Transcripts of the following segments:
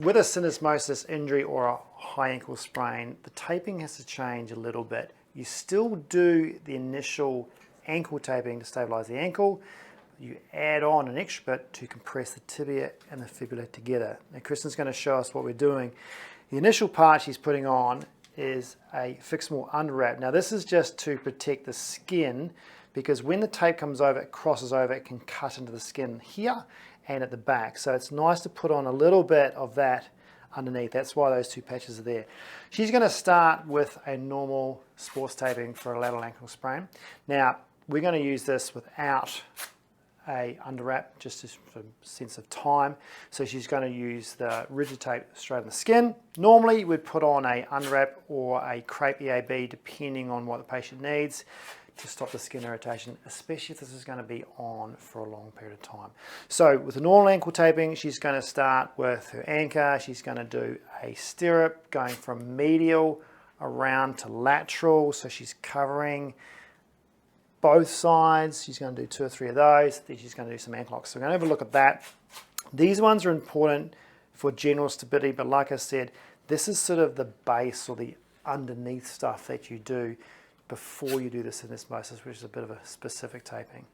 With a syndesmosis injury or a high ankle sprain, the taping has to change a little bit. You still do the initial ankle taping to stabilise the ankle. You add on an extra bit to compress the tibia and the fibula together. Now Kristen's going to show us what we're doing. The initial part she's putting on is a fixable underwrap. Now this is just to protect the skin, because when the tape comes over, it crosses over, it can cut into the skin here and at the back. So it's nice to put on a little bit of that underneath. That's why those two patches are there. She's going to start with a normal sports taping for a lateral ankle sprain. Now we're going to use this without a underwrap, just for sense of time. So she's going to use the rigid tape straight on the skin. Normally we'd put on a underwrap or a Cred.MDT depending on what the patient needs to stop the skin irritation, especially if this is going to be on for a long period of time. So with the normal ankle taping, she's going to start with her anchor. She's going to do a stirrup going from medial around to lateral. So she's covering both sides. She's going to do 2 or 3 of those. Then she's going to do some ankle locks. So we're going to have a look at that. These ones are important for general stability, but like I said, this is sort of the base or the underneath stuff that you do before you do the syndesmosis, which is a bit of a specific taping.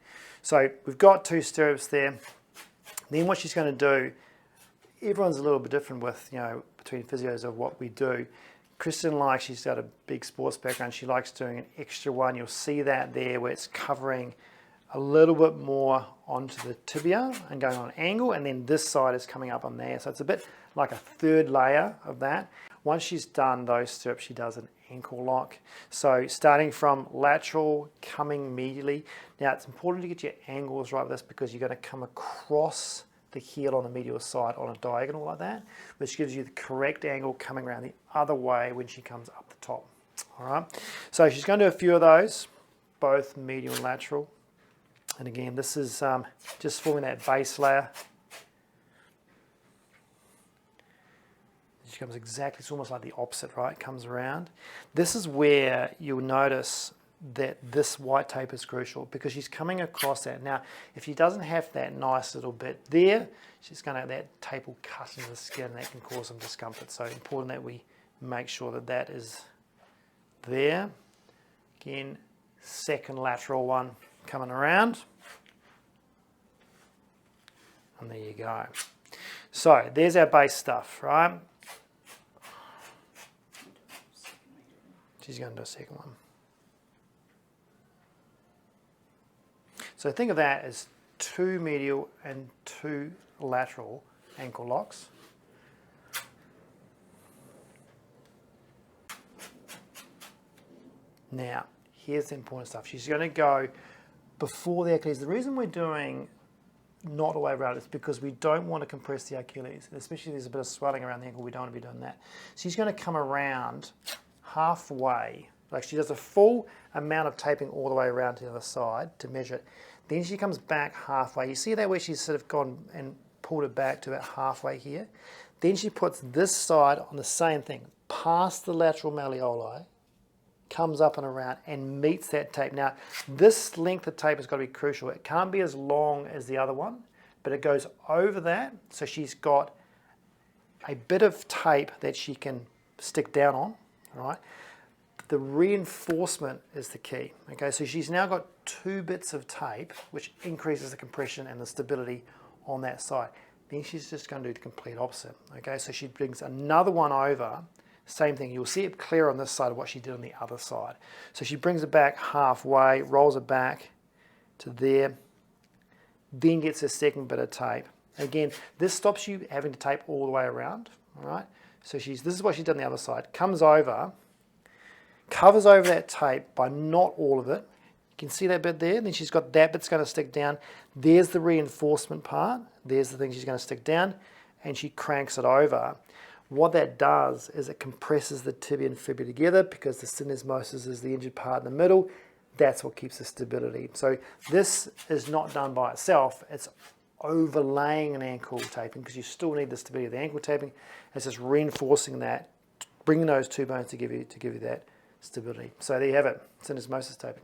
So we've got 2 stirrups there. Then what she's going to do, everyone's a little bit different with, between physios of what we do. Kristen she's got a big sports background. She likes doing an extra one. You'll see that there where it's covering a little bit more onto the tibia and going on an angle, and then this side is coming up on there. So it's a bit like a 3rd layer of that. Once she's done those stirrups, she does an ankle lock. So starting from lateral, coming medially. Now it's important to get your angles right with this, because you're going to come across the heel on the medial side on a diagonal like that, which gives you the correct angle coming around the other way when she comes up the top. All right, so she's going to do a few of those, both medial and lateral. And again, this is just forming that base layer. She comes exactly, it's almost like the opposite, right? It comes around. This is where you'll notice that this white tape is crucial, because she's coming across that. Now, if she doesn't have that nice little bit there, she's going to, that tape will cut into the skin, and that can cause some discomfort. So important that we make sure that that is there. Again, second lateral one coming around. And there you go. So there's our base stuff, right? She's going to do a second one. So think of that as 2 medial and 2 lateral ankle locks. Now, here's the important stuff. She's going to go before the Achilles. The reason we're doing not all the way around is because we don't want to compress the Achilles, especially if there's a bit of swelling around the ankle. We don't want to be doing that. She's going to come around halfway, like she does a full amount of taping all the way around to the other side to measure it. Then she comes back halfway. You see that where she's sort of gone and pulled it back to about halfway here? Then she puts this side on the same thing, past the lateral malleoli, comes up and around and meets that tape. Now, this length of tape has got to be crucial. It can't be as long as the other one, but it goes over that. So she's got a bit of tape that she can stick down on, right? The reinforcement is the key. Okay, so she's now got 2 bits of tape, which increases the compression and the stability on that side. Then she's just going to do the complete opposite. Okay, so she brings another one over, same thing. You'll see it clear on this side of what she did on the other side. So she brings it back halfway, rolls it back to there, then gets a second bit of tape. Again, this stops you having to tape all the way around. All right, so this is what she's done on the other side. Comes over, covers over that tape by not all of it. You can see that bit there. Then she's got that bit's going to stick down. There's the reinforcement part. There's the thing she's going to stick down, and she cranks it over. What that does is it compresses the tibia and fibula together, because the syndesmosis is the injured part in the middle. That's what keeps the stability. So this is not done by itself. It's overlaying an ankle taping, because you still need the stability of the ankle taping. It's just reinforcing that, bringing those 2 bones to give you that stability. So there you have it, syndesmosis taping.